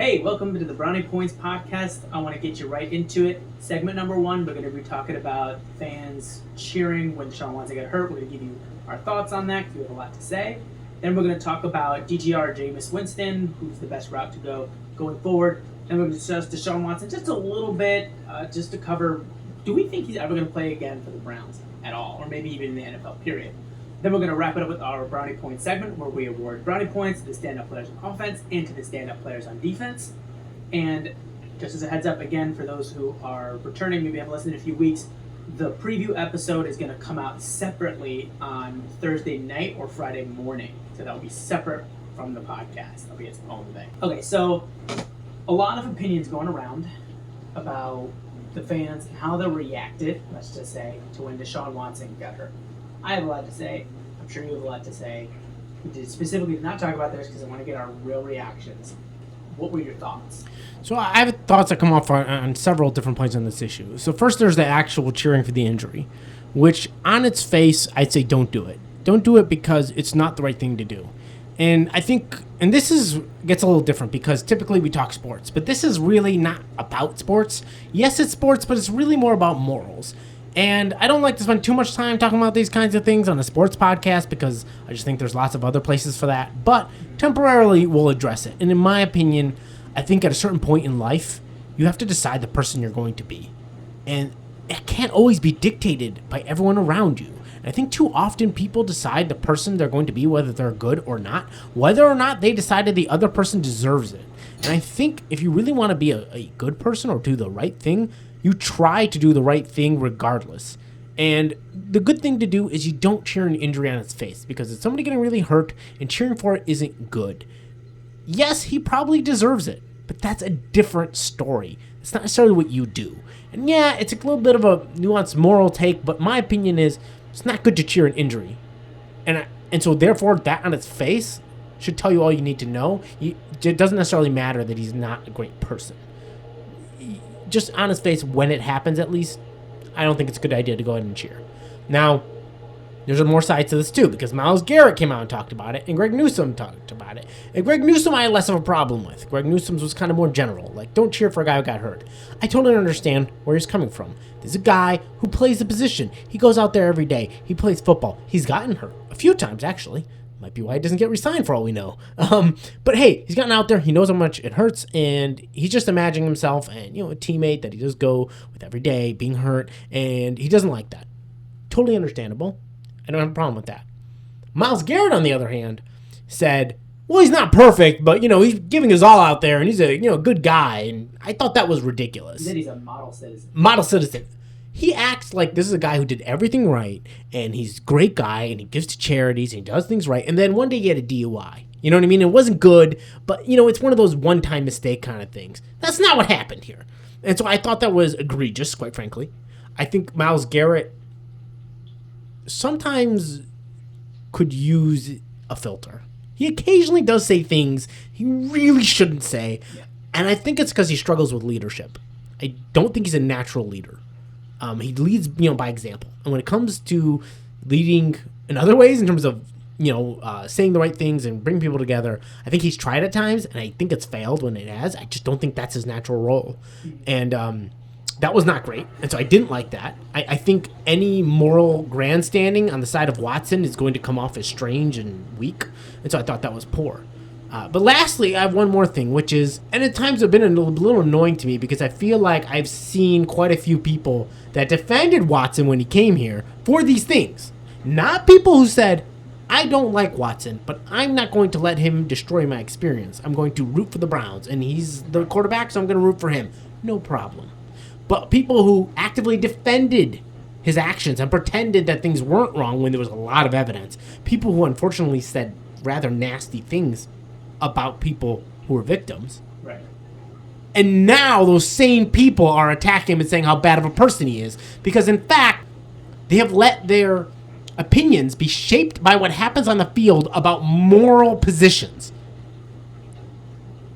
Hey, welcome to the Brownie Points podcast. I want to get you right into it. Segment number one, we're going to be talking about fans cheering when Deshaun Watson got hurt. We're going to give you our thoughts on that because we have a lot to say. Then we're going to talk about DTR, Jameis Winston, who's the best route to go going forward. Then we're going to discuss Deshaun Watson just a little bit, just to cover, do we think he's ever going to play again for the Browns at all, or maybe even in the NFL, period. Then we're going to wrap it up with our Brownie Points segment, where we award Brownie Points to the standout players on offense and to the standout players on defense. And just as a heads up, again, for those who are returning, maybe haven't listened in a few weeks, the preview episode is going to come out separately on Thursday night or Friday morning. So that will be separate from the podcast. That'll be its own thing. Okay, so a lot of opinions going around about the fans and how they reacted, let's just say, to when Deshaun Watson got hurt. I have a lot to say. I'm sure you have a lot to say. We did specifically not talk about this because I want to get our real reactions. What were your thoughts? So I have thoughts that come off on several different points on this issue. So first, there's the actual cheering for the injury, which on its face, I'd say don't do it. Don't do it because it's not the right thing to do. And I think, and this gets a little different because typically we talk sports, but this is really not about sports. Yes, it's sports, but it's really more about morals. And I don't like to spend too much time talking about these kinds of things on a sports podcast because I just think there's lots of other places for that. But temporarily, we'll address it. And in my opinion, I think at a certain point in life, you have to decide the person you're going to be. And it can't always be dictated by everyone around you. And I think too often people decide the person they're going to be, whether they're good or not, whether or not they decided the other person deserves it. And I think if you really want to be a good person or do the right thing, you try to do the right thing regardless. And the good thing to do is you don't cheer an injury on its face because it's somebody getting really hurt and cheering for it isn't good. Yes, he probably deserves it, but that's a different story. It's not necessarily what you do. And yeah, it's a little bit of a nuanced moral take, but my opinion is it's not good to cheer an injury. And so therefore that on its face should tell you all you need to know. It doesn't necessarily matter that he's not a great person. Just on his face, when it happens at least, I don't think it's a good idea to go ahead and cheer. Now, there's more sides to this too, because Myles Garrett came out and talked about it, and Greg Newsome talked about it. And Greg Newsome I had less of a problem with. Greg Newsome's was kind of more general, like, don't cheer for a guy who got hurt. I totally understand where he's coming from. There's a guy who plays the position. He goes out there every day. He plays football. He's gotten hurt a few times, actually. Might be why he doesn't get re-signed for all we know. But hey, he's gotten out there. He knows how much it hurts, and he's just imagining himself and a teammate that he does go with every day being hurt, and he doesn't like that. Totally understandable. I don't have a problem with that. Myles Garrett, on the other hand, said, well, he's not perfect, but he's giving his all out there, and he's a good guy, and I thought that was ridiculous. He said he's a model citizen. Model citizen. He acts like this is a guy who did everything right, and he's a great guy, and he gives to charities, and he does things right, and then one day he had a DUI. You know what I mean? It wasn't good, but, it's one of those one-time mistake kind of things. That's not what happened here. And so I thought that was egregious, quite frankly. I think Myles Garrett sometimes could use a filter. He occasionally does say things he really shouldn't say, and I think it's because he struggles with leadership. I don't think he's a natural leader. He leads, by example. And when it comes to leading in other ways, in terms of, saying the right things and bringing people together, I think he's tried at times, and I think it's failed when it has. I just don't think that's his natural role. And that was not great. And so I didn't like that. I think any moral grandstanding on the side of Watson is going to come off as strange and weak. And so I thought that was poor. But lastly, I have one more thing, which is, and at times have been a little annoying to me because I feel like I've seen quite a few people that defended Watson when he came here for these things. Not people who said, I don't like Watson, but I'm not going to let him destroy my experience. I'm going to root for the Browns, and he's the quarterback, so I'm going to root for him. No problem. But people who actively defended his actions and pretended that things weren't wrong when there was a lot of evidence. People who unfortunately said rather nasty things about people who were victims. Right. And now those same people are attacking him and saying how bad of a person he is. Because in fact, they have let their opinions be shaped by what happens on the field about moral positions.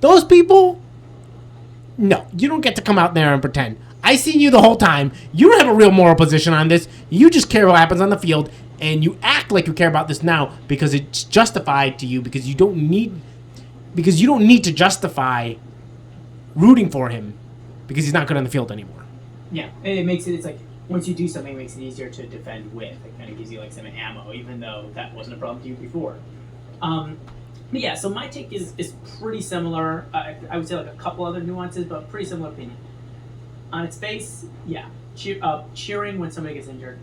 Those people, no, you don't get to come out there and pretend. I seen you the whole time. You don't have a real moral position on this. You just care what happens on the field, and you act like you care about this now because it's justified to you because you don't need to justify rooting for him because he's not good on the field anymore. Yeah, and it makes it. It's like once you do something, it makes it easier to defend with. It kind of gives you like some ammo, even though that wasn't a problem to you before. But yeah, so my take is pretty similar. I would say like a couple other nuances, but pretty similar opinion. On its face, yeah, cheering when somebody gets injured.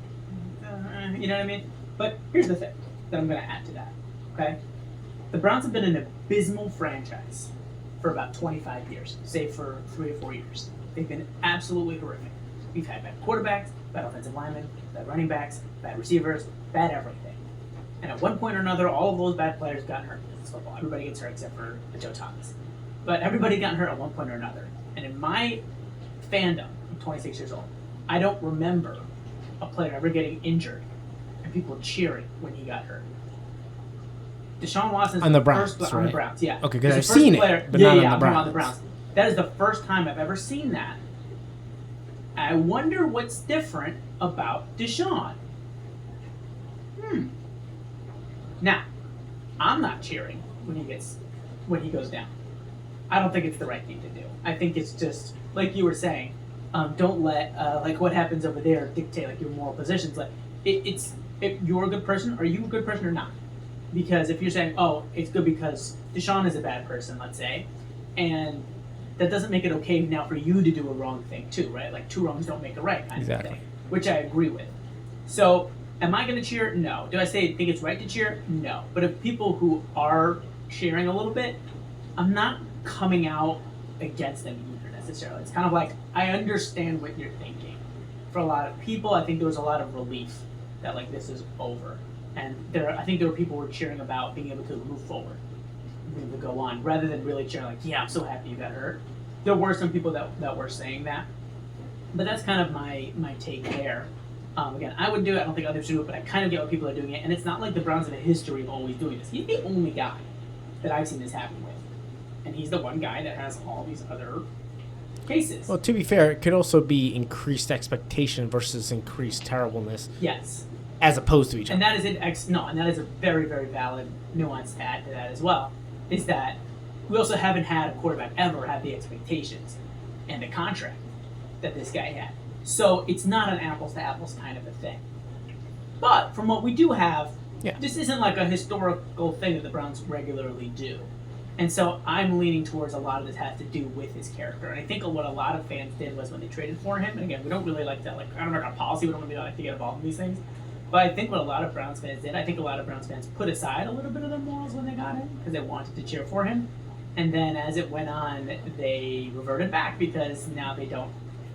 You know what I mean? But here's the thing that I'm going to add to that. Okay, the Browns have been an abysmal franchise for about 25 years, save for 3 or 4 years. They've been absolutely horrific. We've had bad quarterbacks, bad offensive linemen, bad running backs, bad receivers, bad everything. And at one point or another, all of those bad players got hurt. It's football. Everybody gets hurt except for Joe Thomas. But everybody got hurt at one point or another. And in my fandom, I'm 26 years old, I don't remember a player ever getting injured and people cheering when he got hurt. Deshaun Watson's on the Browns, first right? On the Browns, yeah. Okay, because I've seen it, but not on the Browns. That is the first time I've ever seen that. I wonder what's different about Deshaun. Now, I'm not cheering when he goes down. I don't think it's the right thing to do. I think it's just like you were saying. Don't let like what happens over there dictate like your moral positions. Like if you're a good person, are you a good person or not? Because if you're saying, oh, it's good because Deshaun is a bad person, let's say, and that doesn't make it okay now for you to do a wrong thing too, right? Like 2 wrongs don't make a right kind of thing, which I agree with. So am I going to cheer? No. Do I think it's right to cheer? No. But if people who are cheering a little bit, I'm not coming out against them either necessarily. It's kind of like I understand what you're thinking. For a lot of people, I think there was a lot of relief that like this is over. And I think there were people who were cheering about being able to move forward, being able to go on, rather than really cheering like, yeah, I'm so happy you got hurt. There were some people that were saying that. But that's kind of my take there. Again, I would do it. I don't think others do it, but I kind of get why people are doing it. And it's not like the Browns have a history of always doing this. He's the only guy that I've seen this happen with. And he's the one guy that has all these other cases. Well, to be fair, it could also be increased expectation versus increased terribleness. Yes. As opposed to each other. And that is and that is a very, very valid nuance to add to that as well, is that we also haven't had a quarterback ever have the expectations and the contract that this guy had. So it's not an apples to apples kind of a thing. But from what we do have, this isn't like a historical thing that the Browns regularly do. And so I'm leaning towards a lot of this has to do with his character. And I think what a lot of fans did was when they traded for him, and again, we don't really like that, like, I don't know our policy, we don't really like to get involved in these things. But I think what a lot of Browns fans did, I think a lot of Browns fans put aside a little bit of their morals when they got him because they wanted to cheer for him. And then as it went on, they reverted back because now they don't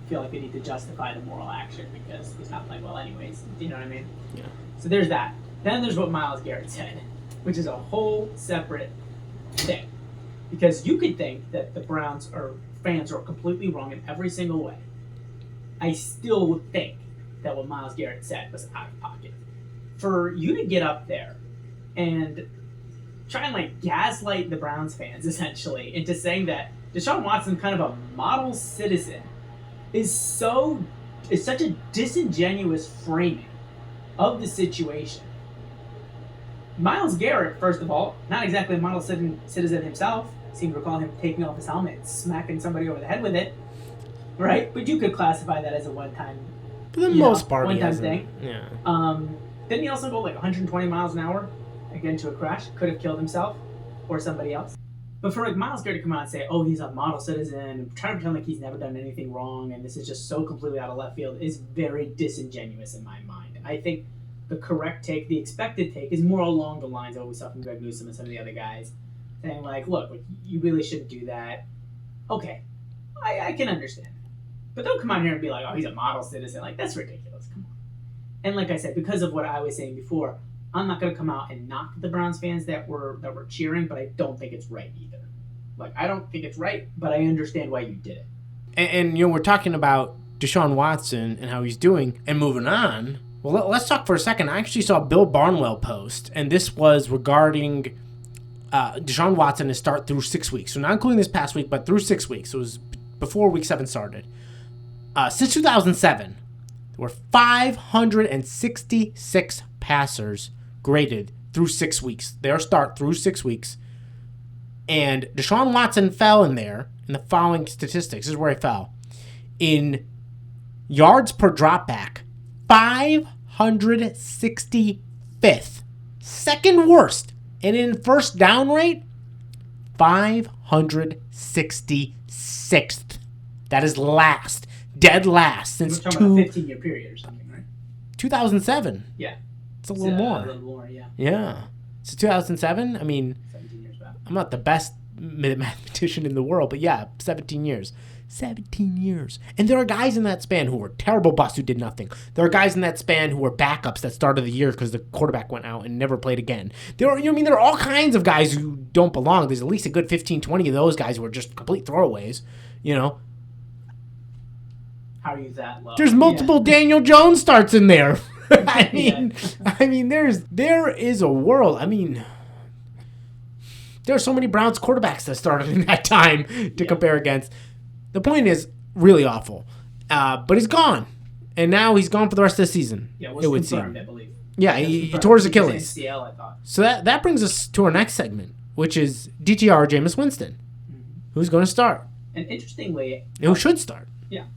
feel like they need to justify the moral action because he's not playing well anyways. Do you know what I mean? Yeah. So there's that. Then there's what Myles Garrett said, which is a whole separate thing. Because you could think that the Browns or fans are completely wrong in every single way. I still would think that what Myles Garrett said was out of pocket. For you to get up there and try and like gaslight the Browns fans essentially into saying that Deshaun Watson, kind of a model citizen, is such a disingenuous framing of the situation. Myles Garrett, first of all, not exactly a model citizen himself. Seem to recall him taking off his helmet and smacking somebody over the head with it, right? But you could classify that as a one-time, for the most part, one-time thing. Yeah. Didn't he also go like 120 miles an hour, again to a crash? Could have killed himself or somebody else. But for like Myles Garrett to come out and say, "Oh, he's a model citizen," and try to pretend like he's never done anything wrong, and this is just so completely out of left field, is very disingenuous in my mind. I think the correct take, the expected take, is more along the lines of what we saw from Greg Newsome and some of the other guys, saying like, "Look, you really shouldn't do that." Okay, I can understand that. But don't come out here and be like, "Oh, he's a model citizen." Like, that's ridiculous. Come on. And like I said, because of what I was saying before, I'm not going to come out and knock the Browns fans that were cheering, but I don't think it's right either. Like, I don't think it's right, but I understand why you did it. And we're talking about Deshaun Watson and how he's doing, and moving on. Well, let's talk for a second. I actually saw Bill Barnwell post, and this was regarding Deshaun Watson to start through 6 weeks. So not including this past week, but through 6 weeks. It was before Week 7 started. Since 2007, there were 566 passers graded through 6 weeks. Their start through 6 weeks. And Deshaun Watson fell in there in the following statistics. This is where he fell. In yards per dropback, 565th. Second worst. And in first down rate, 566th. That is last. Dead last since We're talking about a 15-year period or something, right? 2007. Yeah. It's a little more. A little more, yeah. Yeah. So 2007, I mean, 17 years back. I'm not the best mathematician in the world, but yeah, 17 years. 17 years. And there are guys in that span who were terrible busts who did nothing. There are guys in that span who were backups that started the year because the quarterback went out and never played again. There are all kinds of guys who don't belong. There's at least a good 15, 20 of those guys who are just complete throwaways, How are you that low? There's multiple Daniel Jones starts in there. I mean, there is a world. I mean, there are so many Browns quarterbacks that started in that time to compare against. The point is really awful. But he's gone. And now he's gone for the rest of the season. Yeah, it would seem. I believe. Yeah, he tore his Achilles. ACL, I thought. So that brings us to our next segment, which is DTR Jameis Winston. Who's going to start? And interestingly... Who should start? Yeah.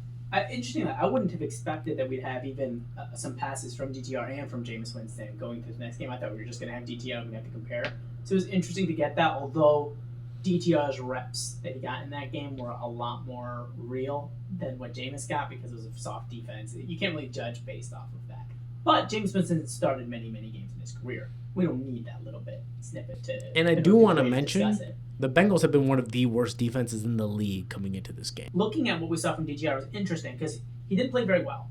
Interestingly, I wouldn't have expected that we'd have even some passes from DTR and from Jameis Winston going through the next game. I thought we were just going to have DTR and we'd have to compare. So it was interesting to get that, although DTR's reps that he got in that game were a lot more real than what Jameis got because it was a soft defense. You can't really judge based off of that. But Jameis Winston started many, many games in his career. We don't need that little bit snippet to... And I do want to mention, the Bengals have been one of the worst defenses in the league coming into this game. Looking at what we saw from DTR was interesting because he didn't play very well.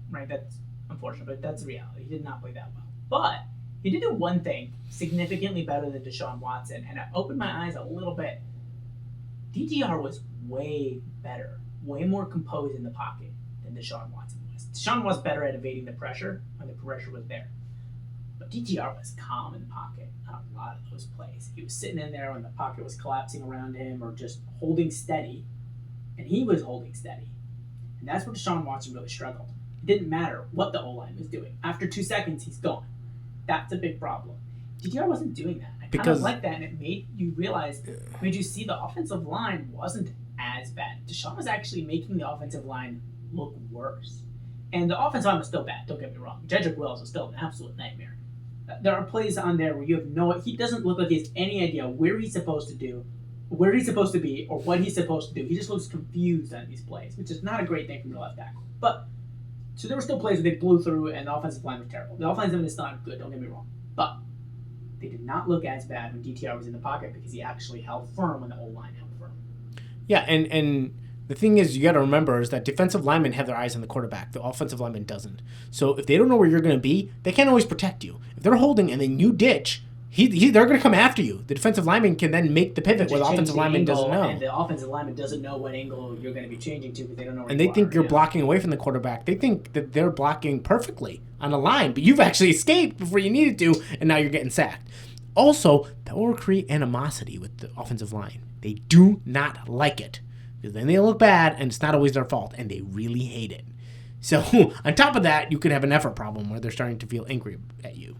Right? That's unfortunate, but that's the reality. He did not play that well. But he did do one thing significantly better than Deshaun Watson, and it opened my eyes a little bit. DTR was way better, way more composed in the pocket than Deshaun Watson was. Deshaun was better at evading the pressure when the pressure was there. But DTR was calm in the pocket on a lot of those plays. He was sitting in there when the pocket was collapsing around him or just holding steady, and he was holding steady. And that's where Deshaun Watson really struggled. It didn't matter what the O-line was doing. After 2 seconds, he's gone. That's a big problem. DTR wasn't doing that. I kind of like that, and it made you realize, made you see the offensive line wasn't as bad. Deshaun was actually making the offensive line look worse. And the offensive line was still bad, don't get me wrong. Jedrick Wills was still an absolute nightmare. There are plays on there where you have he doesn't look like he has any idea where he's supposed to be, or what he's supposed to do. He just looks confused on these plays, which is not a great thing from the left tackle. But, so there were still plays where they blew through and the offensive line was terrible. The offensive line is not good, don't get me wrong. But they did not look as bad when DTR was in the pocket because he actually held firm when the O-line held firm. Yeah, and the thing is, you got to remember is that defensive linemen have their eyes on the quarterback. The offensive lineman doesn't. So if they don't know where you're going to be, they can't always protect you. If they're holding and then you ditch, they're going to come after you. The defensive lineman can then make the pivot where the offensive lineman doesn't know. And the offensive lineman doesn't know what angle you're going to be changing to because they don't know where and they think you're blocking away from the quarterback. They think that they're blocking perfectly on the line, but you've actually escaped before you needed to, and now you're getting sacked. Also, that will create animosity with the offensive line. They do not like it. Because then they look bad, and it's not always their fault, and they really hate it. So, on top of that, you could have an effort problem where they're starting to feel angry at you.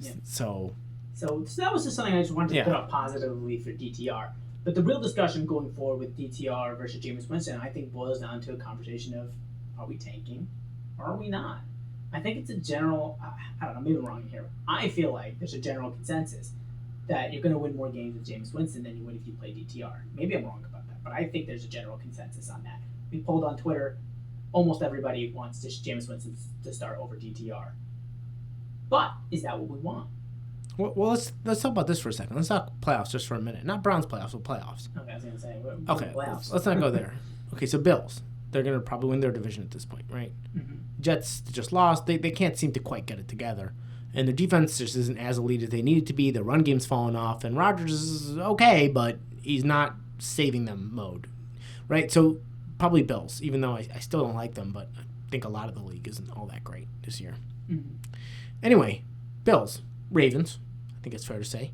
Yeah. So that was just something I just wanted to put up positively for DTR. But the real discussion going forward with DTR versus Jameis Winston, I think, boils down to a conversation of, are we tanking or are we not? I think it's a general, I don't know, maybe I'm wrong here. I feel like there's a general consensus that you're going to win more games with Jameis Winston than you would if you play DTR. Maybe I'm wrong about that, but I think there's a general consensus on that. We polled on Twitter. Almost everybody wants Jameis Winston to start over DTR. But is that what we want? Well, let's talk about this for a second. Let's talk playoffs just for a minute. Not Browns playoffs, but playoffs. Okay, I was going to say, okay, playoffs. Let's not go there. Okay, so Bills. They're going to probably win their division at this point, right? Mm-hmm. Jets just lost. They can't seem to quite get it together. And their defense just isn't as elite as they need it to be. Their run game's fallen off. And Rodgers is okay, but he's not saving them mode, right? So probably Bills, even though I still don't like them, but I think a lot of the league isn't all that great this year. Mm-hmm. Anyway, Bills, Ravens, I think it's fair to say.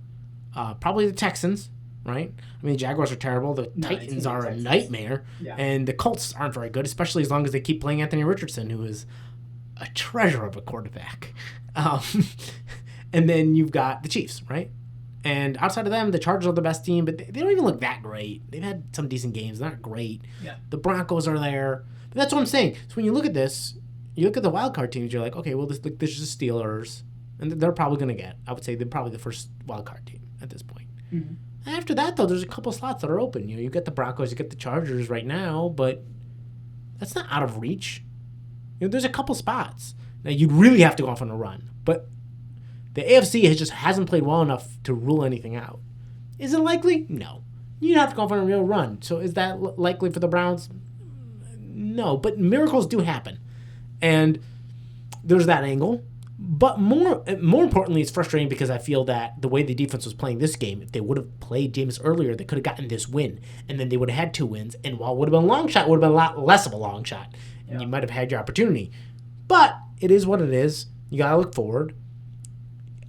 Probably the Texans, right? I mean, the Jaguars are terrible. The Titans are a nightmare. Yeah. And the Colts aren't very good, especially as long as they keep playing Anthony Richardson, who is a treasure of a quarterback. And then you've got the Chiefs, right? And outside of them, the Chargers are the best team, but they don't even look that great. They've had some decent games. They're not great. Yeah. The Broncos are there. But that's what I'm saying. So when you look at this, you look at the wild card teams, you're like, okay, well, this is the Steelers. And they're probably going to get, I would say, they're probably the first wild card team at this point. Mm-hmm. After that, though, there's a couple slots that are open. You get the Broncos, you get the Chargers right now, but that's not out of reach. There's a couple spots. Now, you'd really have to go off on a run. But the AFC just hasn't played well enough to rule anything out. Is it likely? No. You'd have to go off on a real run. So is that likely for the Browns? No. But miracles do happen. And there's that angle. But more importantly, it's frustrating because I feel that the way the defense was playing this game, if they would have played Jameis earlier, they could have gotten this win. And then they would have had 2 wins. And while it would have been a long shot, it would have been a lot less of a long shot. And you might have had your opportunity. But it is what it is. You got to look forward.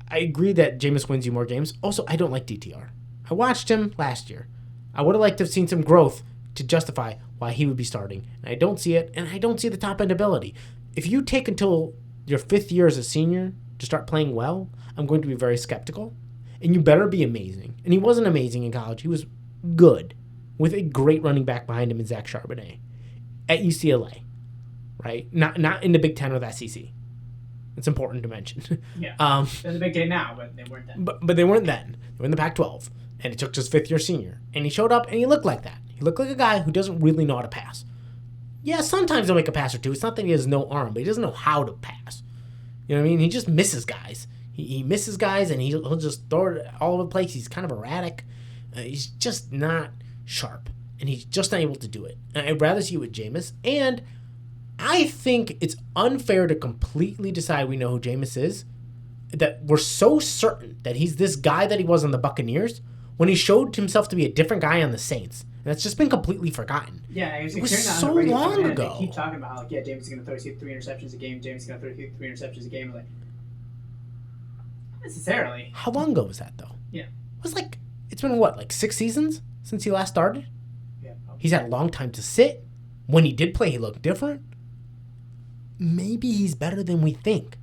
I agree that Jameis wins you more games. Also, I don't like DTR. I watched him last year. I would have liked to have seen some growth to justify why he would be starting. And I don't see it, and I don't see the top-end ability. If you take until your 5th year as a senior to start playing well, I'm going to be very skeptical. And you better be amazing. And he wasn't amazing in college. He was good with a great running back behind him in Zach Charbonnet at UCLA, right? Not in the Big Ten or the SEC. It's important to mention. Yeah. They're the Big Ten now, but they weren't then. But they weren't then. They were in the Pac-12. And he took his 5th year senior. And he showed up and he looked like that. He looked like a guy who doesn't really know how to pass. Yeah, sometimes he'll make a pass or two. It's not that he has no arm, but he doesn't know how to pass. You know what I mean? He just misses guys. He misses guys and he'll just throw it all over the place. He's kind of erratic. He's just not sharp. And he's just not able to do it. And I'd rather see it with Jameis. And I think it's unfair to completely decide we know who Jameis is, that we're so certain that he's this guy that he was on the Buccaneers when he showed himself to be a different guy on the Saints. And that's just been completely forgotten. Yeah, it was so long ago. They keep talking about how, Jameis is going to throw 3 interceptions a game. Jameis is going to throw 3 interceptions a game. I'm like, not necessarily. How long ago was that, though? Yeah. It was it's been what, 6 seasons since he last started? Yeah. Probably. He's had a long time to sit. When he did play, he looked different. Maybe he's better than we think.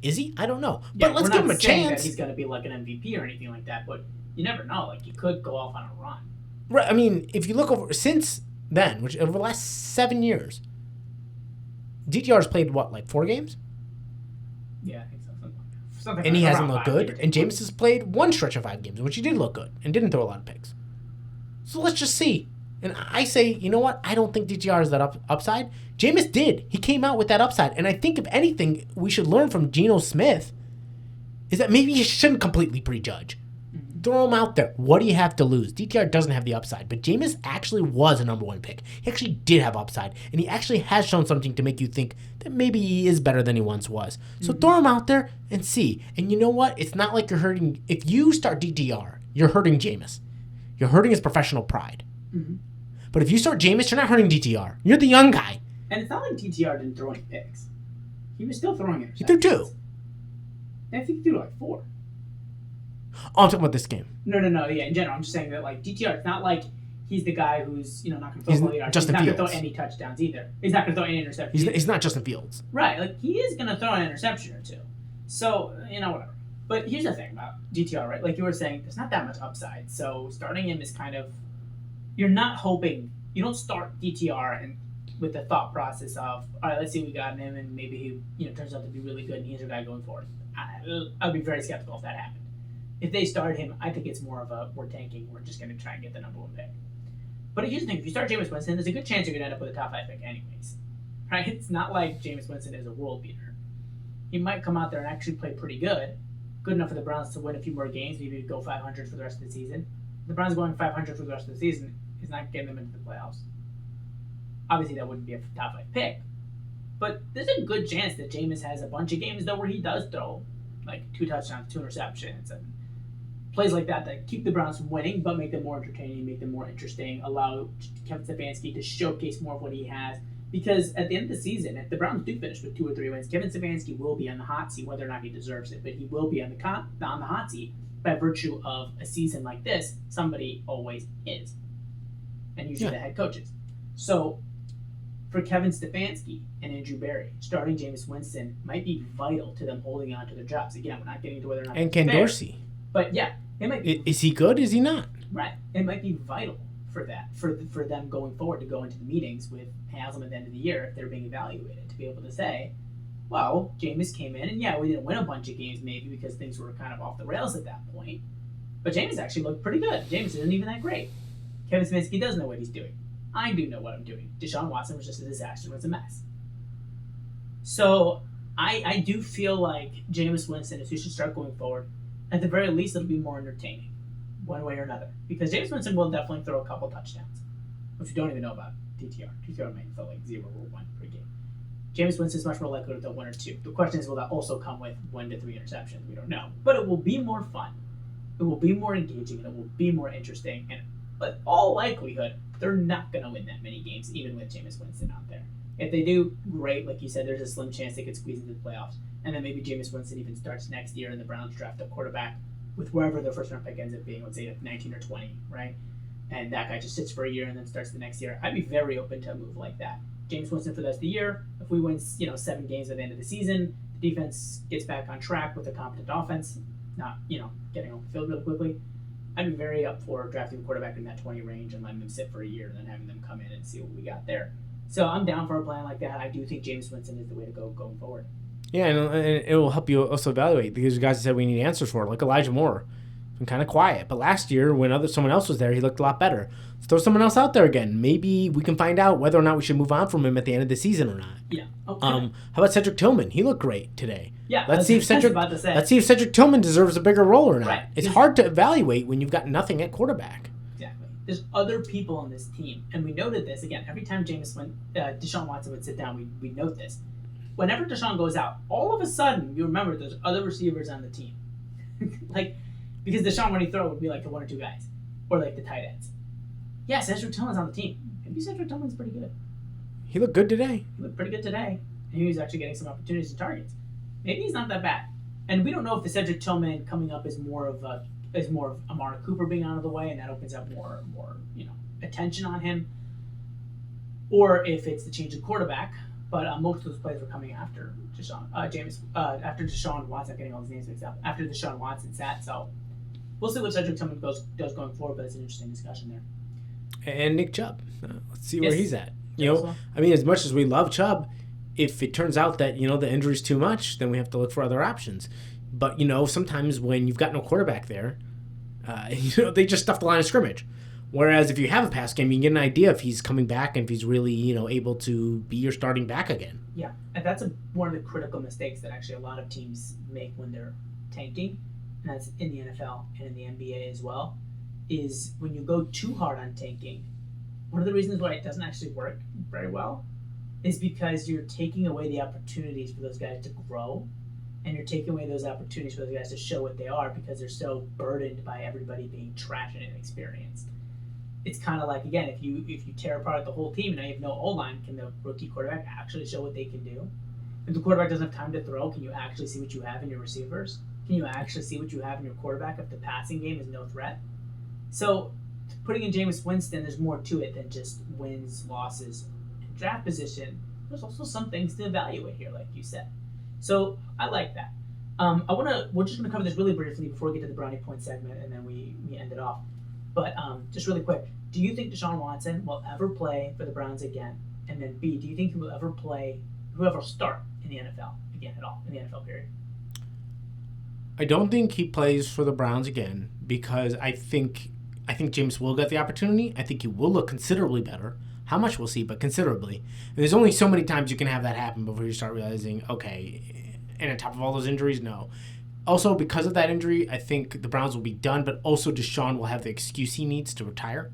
Is he? I don't know. Yeah, but let's give him a chance. That he's going to be like an MVP or anything like that, but you never know. He could go off on a run. Right. I mean, if you look over since then, which over the last 7 years, DTR's played 4 games? Yeah, I think so. And he hasn't looked good. And Jameis has played 1 stretch of 5 games, in which he did look good and didn't throw a lot of picks. So let's just see. And I say, you know what? I don't think DTR is that upside. Jameis did. He came out with that upside. And I think, if anything, we should learn from Geno Smith is that maybe you shouldn't completely prejudge. Mm-hmm. Throw him out there. What do you have to lose? DTR doesn't have the upside. But Jameis actually was a number 1 pick. He actually did have upside. And he actually has shown something to make you think that maybe he is better than he once was. So throw him out there and see. And you know what? It's not like you're hurting. If you start DTR, you're hurting Jameis. You're hurting his professional pride. Mm-hmm. But if you start Jameis, you're not hurting DTR. You're the young guy. And it's not like DTR didn't throw any picks. He was still throwing interceptions. He threw 2. I think he threw 4. Oh, I'm talking about this game. No. Yeah, in general, I'm just saying that DTR, it's not like he's the guy who's not going to throw all the yards. He's not going to throw any touchdowns either. He's not going to throw any interceptions. He's not Justin Fields. Right. He is going to throw an interception or 2. So whatever. But here's the thing about DTR, right? Like you were saying, there's not that much upside. So starting him is kind of, you're not hoping. You don't start DTR and with the thought process of, all right, let's see what we got in him, and maybe he turns out to be really good and he's our guy going forward. I'd be very skeptical if that happened. If they started him, I think it's more of a, we're tanking, we're just going to try and get the number 1 pick. But here's the thing, if you start Jameis Winston, there's a good chance you're going to end up with a top 5 pick anyways. Right? It's not like Jameis Winston is a world beater. He might come out there and actually play pretty good enough for the Browns to win a few more games, maybe go 500 for the rest of the season. The Browns going 500 for the rest of the season is not getting them into the playoffs. Obviously, that wouldn't be a top 5 pick. But there's a good chance that Jameis has a bunch of games, though, where he does throw 2 touchdowns, 2 interceptions, and plays like that keep the Browns from winning, but make them more entertaining, make them more interesting, allow Kevin Stefanski to showcase more of what he has. Because at the end of the season, if the Browns do finish with 2 or 3 wins, Kevin Stefanski will be on the hot seat, whether or not he deserves it. But he will be on the hot seat by virtue of a season like this. Somebody always is. And usually the head coaches. So for Kevin Stefanski and Andrew Berry, starting Jameis Winston might be vital to them holding on to their jobs. Again, we're not getting into whether or not and Ken Dorsey. But yeah, It might be, Is he good? Is he not? right. It might be vital for that, for them going forward to go into the meetings with Haslam at the end of the year if they're being evaluated, to be able to say, well, Jameis came in, and yeah, we didn't win a bunch of games maybe because things were kind of off the rails at that point, but Jameis actually looked pretty good. Jameis isn't even that great. Kevin Stefanski does know what he's doing. I do know what I'm doing. Deshaun Watson was just a disaster. It was a mess. So I do feel like Jameis Winston is who should start going forward. At the very least, it'll be more entertaining, one way or another. Because Jameis Winston will definitely throw a couple touchdowns, which we don't even know about DTR. DTR might throw like 0 or 1 per game. Jameis Winston is much more likely to throw 1 or 2. The question is, will that also come with 1 to 3 interceptions? We don't know. But it will be more fun. It will be more engaging, and it will be more interesting. And but all likelihood, they're not going to win that many games, even with Jameis Winston out there. If they do, great. Like you said, there's a slim chance they could squeeze into the playoffs. And then maybe Jameis Winston even starts next year and the Browns draft a quarterback with wherever their first round pick ends up being, let's say like 19 or 20, right? And that guy just sits for a year and then starts the next year. I'd be very open to a move like that. Jameis Winston for the rest of the year. If we win, 7 games at the end of the season, the defense gets back on track with a competent offense, not, getting off the field really quickly. I'd be very up for drafting a quarterback in that 20 range and letting them sit for a year and then having them come in and see what we got there. So I'm down for a plan like that. I do think Jameis Winston is the way to go going forward. Yeah, and it will help you also evaluate because guys said we need answers for, like Elijah Moore. Been kind of quiet, but last year when someone else was there, he looked a lot better. Let's throw someone else out there again. Maybe we can find out whether or not we should move on from him at the end of the season or not. Yeah. Okay. How about Cedric Tillman? He looked great today. Yeah. Let's see if Cedric Tillman deserves a bigger role or not. Right. It's hard to evaluate when you've got nothing at quarterback. Exactly. There's other people on this team, and we noted this again every time Deshaun Watson would sit down. We note this. Whenever Deshaun goes out, all of a sudden you remember there's other receivers on the team, because Deshaun when he throw would be like the 1 or 2 guys, or like the tight ends. Yeah, Cedric Tillman's on the team. Maybe Cedric Tillman's pretty good. He looked good today. He looked pretty good today, and he was actually getting some opportunities and targets. Maybe he's not that bad. And we don't know if the Cedric Tillman coming up is more of Amari Cooper being out of the way, and that opens up more attention on him, or if it's the change of quarterback. But most of those plays were coming after after Deshaun Watson. I'm getting all his names mixed up. After Deshaun Watson sat, so we'll see what Cedric Tillman does going forward. But it's an interesting discussion there. And Nick Chubb, let's see where he's at. As much as we love Chubb, if it turns out that the injury's too much, then we have to look for other options. But sometimes when you've got no quarterback there, they just stuff the line of scrimmage. Whereas if you have a pass game, you can get an idea if he's coming back and if he's really able to be your starting back again. Yeah, and that's one of the critical mistakes that actually a lot of teams make when they're tanking, and that's in the NFL and in the NBA as well, is when you go too hard on tanking. One of the reasons why it doesn't actually work very well is because you're taking away the opportunities for those guys to grow, and you're taking away those opportunities for those guys to show what they are because they're so burdened by everybody being trash and inexperienced. It's kind of like, again, if you tear apart the whole team and now you have no O-line, can the rookie quarterback actually show what they can do? If the quarterback doesn't have time to throw, can you actually see what you have in your receivers? Can you actually see what you have in your quarterback if the passing game is no threat? So putting in Jameis Winston, there's more to it than just wins, losses, and draft position. There's also some things to evaluate here, like you said. So I like that. We're just gonna cover this really briefly before we get to the Brownie Points segment, and then we end it off. But just really quick, do you think Deshaun Watson will ever play for the Browns again? And then B, do you think he will ever start in the NFL again at all, in the NFL period? I don't think he plays for the Browns again because I think James will get the opportunity. I think he will look considerably better. How much we'll see, but considerably. And there's only so many times you can have that happen before you start realizing, okay, and on top of all those injuries, no. Also, because of that injury, I think the Browns will be done, but also Deshaun will have the excuse he needs to retire.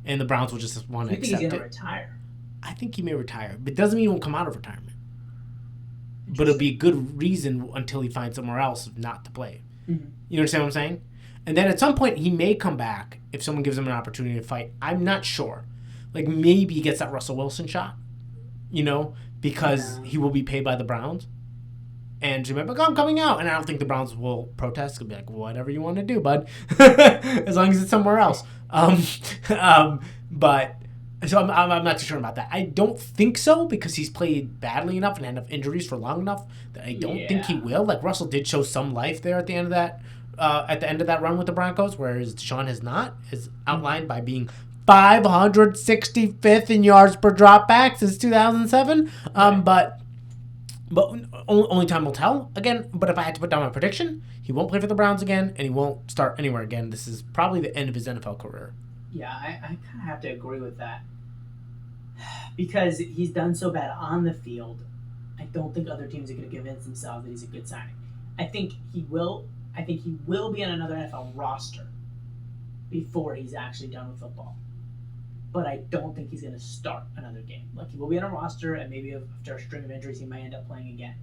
And the Browns will just want to accept it. You think he's going to retire? I think he may retire, but it doesn't mean he won't come out of retirement. But it'll be a good reason until he finds somewhere else not to play. Mm-hmm. You understand what I'm saying? And then at some point, he may come back if someone gives him an opportunity to fight. I'm not sure. Like, maybe he gets that Russell Wilson shot, because he will be paid by the Browns. And he might be like, I'm coming out. And I don't think the Browns will protest. They'll be like, whatever you want to do, bud. As long as it's somewhere else. But so I'm not too sure about that. I don't think so because he's played badly enough and had enough injuries for long enough that I don't think he will. Like, Russell did show some life there at the end of that at the end of that run with the Broncos, whereas Deshaun has not, is outlined by being 565th in yards per dropback since 2007. But only time will tell. Again, but if I had to put down my prediction, he won't play for the Browns again, and he won't start anywhere again. This is probably the end of his NFL career. Yeah, I kind of have to agree with that. Because he's done so bad on the field, I don't think other teams are going to convince themselves that he's a good signing. I think he will be on another NFL roster before he's actually done with football. But I don't think he's going to start another game. Like, he will be on a roster, and maybe after a string of injuries, he might end up playing again.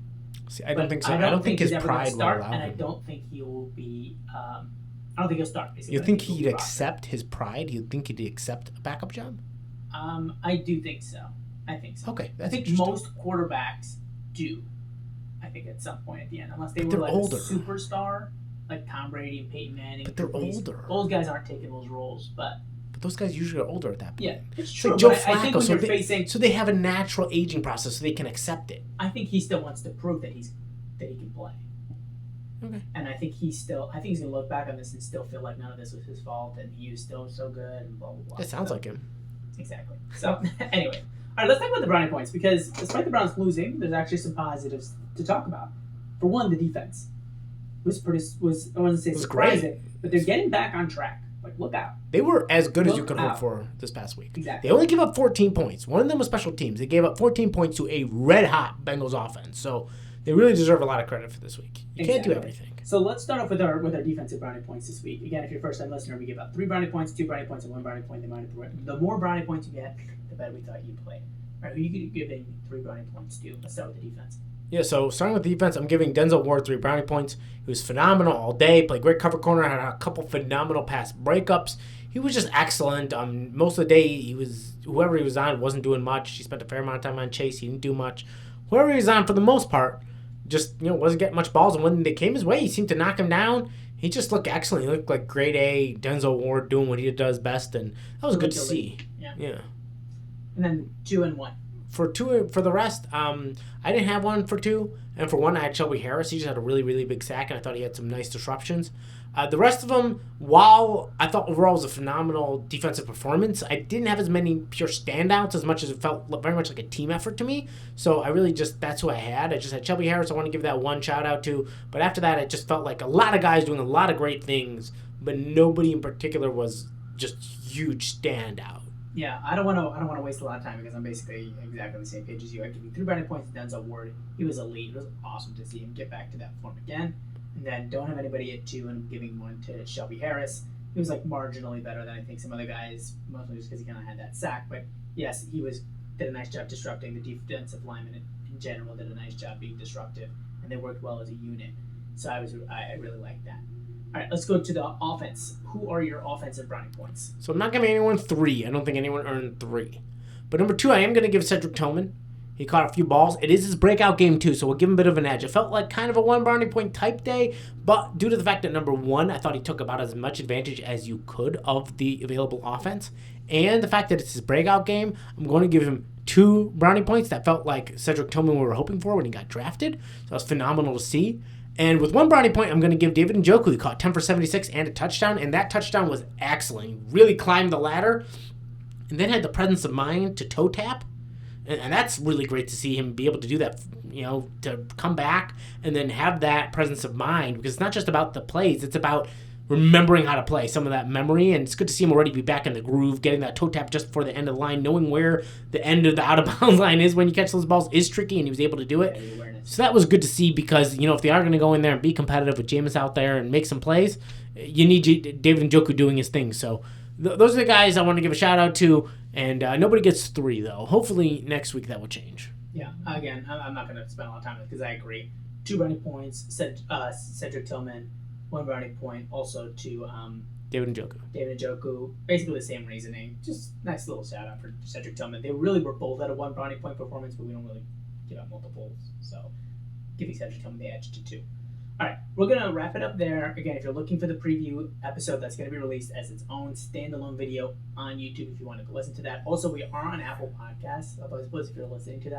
See, I don't think so. I don't think his pride will allow him. And I don't think he will be. I don't think he'll start. Basically. You think he'd accept his pride? You think he'd accept a backup job? I do think so. I think so. Okay, I think most quarterbacks do. I think at some point at the end, unless they were like older. A superstar, like Tom Brady and Peyton Manning. But they're older. Those guys aren't taking those roles, but those guys usually are older at that point. Yeah, it's true. Like Joe Flacco, so they have a natural aging process, so they can accept it. I think he still wants to prove that he can play. Okay. And I think he's gonna look back on this and still feel like none of this was his fault, and he was still so good, and blah blah blah. That sounds like him. Exactly. So anyway, all right, let's talk about the Brownie Points, because despite the Browns losing, there's actually some positives to talk about. For one, the defense was I wouldn't say surprising, but they're getting back on track. Like, look out. They were as good as you could hope for this past week. Exactly. They only gave up 14 points. One of them was special teams. They gave up 14 points to a red-hot Bengals offense. So they really deserve a lot of credit for this week. You can't do everything. So let's start off with our defensive Brownie Points this week. Again, if you're a first-time listener, we give out 3 Brownie Points, 2 Brownie Points, and 1 Brownie Point. The more Brownie Points you get, the better we thought you played. All right, who are you giving 3 Brownie Points to? Let's start with the defense. Yeah, so starting with the defense, I'm giving Denzel Ward 3 Brownie Points. He was phenomenal all day, played great cover corner, had a couple phenomenal pass breakups. He was just excellent. Most of the day, whoever he was on wasn't doing much. He spent a fair amount of time on Chase. He didn't do much. Whoever he was on, for the most part, just wasn't getting much balls. And when they came his way, he seemed to knock him down. He just looked excellent. He looked like grade A Denzel Ward doing what he does best, and that was good to see. Yeah. And then 2 and 1. For the rest, I didn't have 1 for 2, and for 1 I had Shelby Harris. He just had a really, really big sack, and I thought he had some nice disruptions. The rest of them, while I thought overall it was a phenomenal defensive performance, I didn't have as many pure standouts as much as it felt very much like a team effort to me. So I really that's who I had. I just had Shelby Harris. I want to give that 1 shout out to, but after that, it just felt like a lot of guys doing a lot of great things, but nobody in particular was just huge standout. Yeah, I don't want to waste a lot of time because I'm basically exactly on the same page as you. I give you 3 Brownie Points to Denzel Ward. He was elite. It was awesome to see him get back to that form again. And then don't have anybody at 2, and I'm giving 1 to Shelby Harris. He was like marginally better than I think some other guys, mostly just because he kind of had that sack. But yes, he did a nice job disrupting. The defensive linemen in general did a nice job being disruptive, and they worked well as a unit. So I really liked that. All right, let's go to the offense. Who are your offensive Brownie Points? So I'm not giving anyone 3. I don't think anyone earned 3. But number 2, I am going to give Cedric Tillman. He caught a few balls. It is his breakout game, too, so we'll give him a bit of an edge. It felt like kind of a 1 Brownie Point type day, but due to the fact that, number 1, I thought he took about as much advantage as you could of the available offense, and the fact that it's his breakout game, I'm going to give him 2 Brownie Points. That felt like Cedric Tillman we were hoping for when he got drafted, so that was phenomenal to see. And with 1 Brownie Point, I'm going to give David Njoku. He caught 10 for 76 and a touchdown, and that touchdown was excellent. He really climbed the ladder, and then had the presence of mind to toe tap. And that's really great to see him be able to do that, to come back and then have that presence of mind, because it's not just about the plays, it's about remembering how to play, some of that memory, and it's good to see him already be back in the groove, getting that toe tap just before the end of the line, knowing where the end of the out-of-bounds line is when you catch those balls is tricky, and he was able to do it. So that was good to see, because, if they are going to go in there and be competitive with Jameis out there and make some plays, you need David Njoku doing his thing, so those are the guys I want to give a shout-out to, and nobody gets 3, though. Hopefully next week that will change. Yeah, again, I'm not going to spend a lot of time on it because I agree. 2 Brownie Points, Cedric Tillman, 1 Brownie Point, also to David Njoku. Basically the same reasoning. Just nice little shout-out for Cedric Tillman. They really were both at a 1 Brownie Point performance, but we don't really give out multiples. So giving Cedric Tillman the edge to 2. All right, we're going to wrap it up there. Again, if you're looking for the preview episode, that's going to be released as its own standalone video on YouTube if you want to go listen to that. Also, we are on Apple Podcasts. I suppose if you're listening to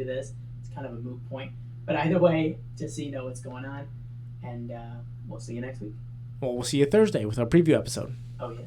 this, it's kind of a moot point. But either way, just so you know what's going on. And we'll see you next week. Well, we'll see you Thursday with our preview episode. Oh, yeah.